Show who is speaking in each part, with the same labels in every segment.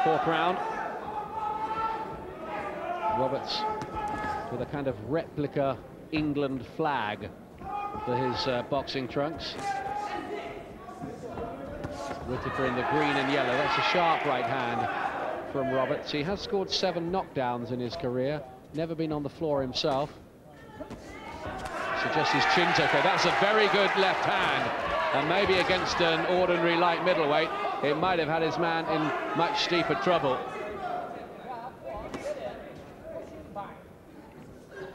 Speaker 1: Fourth round. Roberts with a kind of replica England flag for his boxing trunks. Whittaker in the green and yellow. That's a sharp right hand from Roberts. He has scored 7 knockdowns in his career. Never been on the floor himself. Suggests his chin tucker. That's a very good left hand. And maybe against an ordinary light middleweight, it might have had his man in much steeper trouble.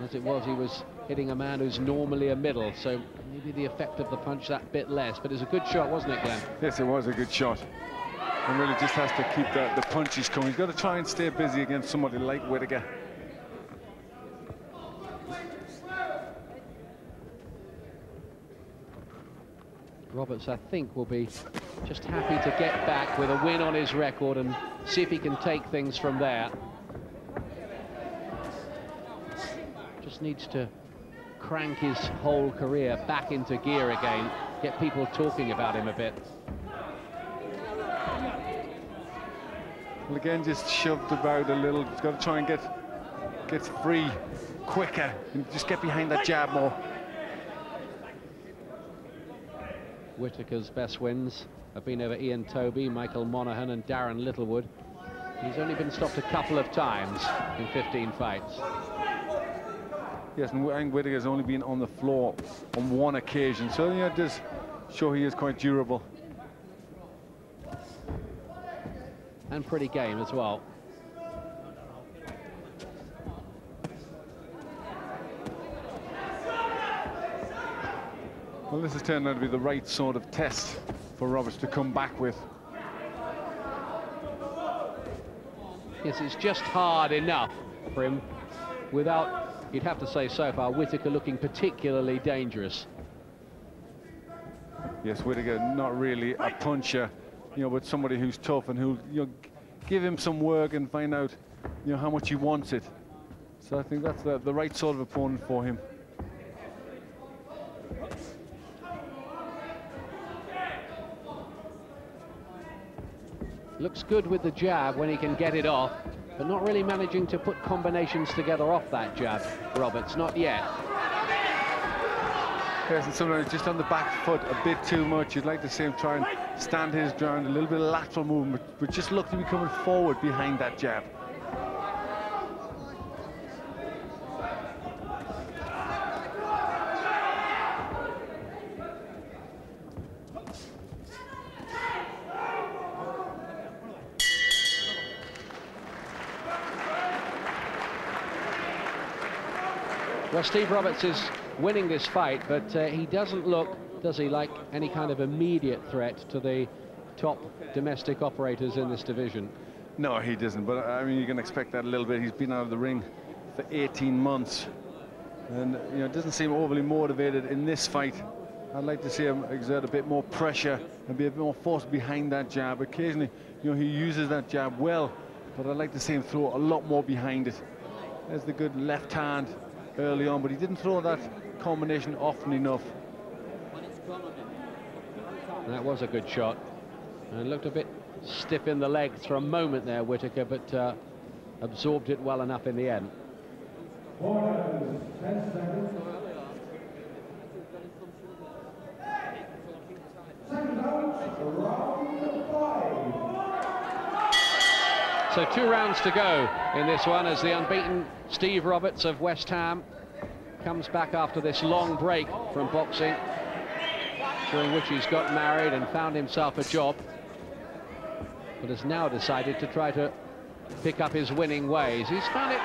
Speaker 1: As it was, he was hitting a man who's normally a middle, so maybe the effect of the punch that bit less. But it was a good shot, wasn't it, Glenn?
Speaker 2: Yes, it was a good shot. And really just has to keep the punches coming. He's got to try and stay busy against somebody like Whittaker.
Speaker 1: Roberts, I think, will be just happy to get back with a win on his record and see if he can take things from there. Just needs to crank his whole career back into gear again, get people talking about him a bit.
Speaker 2: Well, again, just shoved about a little. He's got to try and get free quicker and just get behind that jab more.
Speaker 1: Whittaker's best wins have been over Ian Toby, Michael Monaghan and Darren Littlewood. He's only been stopped a couple of times in 15 fights.
Speaker 2: Yes, and I think Whittaker's only been on the floor on 1 occasion, so yeah, it does show he is quite durable.
Speaker 1: And pretty game as well.
Speaker 2: Well, this has turned out to be the right sort of test for Roberts to come back with.
Speaker 1: Yes, it's just hard enough for him without, you'd have to say so far, Whittaker looking particularly dangerous.
Speaker 2: Yes, Whittaker not really a puncher, you know, but somebody who's tough and who'll, you know, give him some work and find out, you know, how much he wants it. So I think that's the right sort of opponent for him.
Speaker 1: Looks good with the jab when he can get it off, but not really managing to put combinations together off that jab, Roberts, not yet.
Speaker 2: Yes, and sometimes just on the back foot a bit too much. You'd like to see him try and stand his ground, a little bit of lateral movement, but just look to be coming forward behind that jab.
Speaker 1: Well, Steve Roberts is winning this fight, but he doesn't look, does he, like any kind of immediate threat to the top domestic operators in this division.
Speaker 2: No, he doesn't, but I mean, you can expect that a little bit. He's been out of the ring for 18 months, and you know, doesn't seem overly motivated in this fight. I'd like to see him exert a bit more pressure and be a bit more forced behind that jab. Occasionally, you know, he uses that jab well, but I'd like to see him throw a lot more behind it. There's the good left hand early on, but he didn't throw that combination often enough.
Speaker 1: That was a good shot, and looked a bit stiff in the legs for a moment there, Whittaker, but absorbed it well enough in the end.
Speaker 3: 10 seconds. Second round 5.
Speaker 1: So 2 rounds to go in this one as the unbeaten Steve Roberts of West Ham comes back after this long break from boxing, during which he's got married and found himself a job, but has now decided to try to pick up his winning ways. He's found it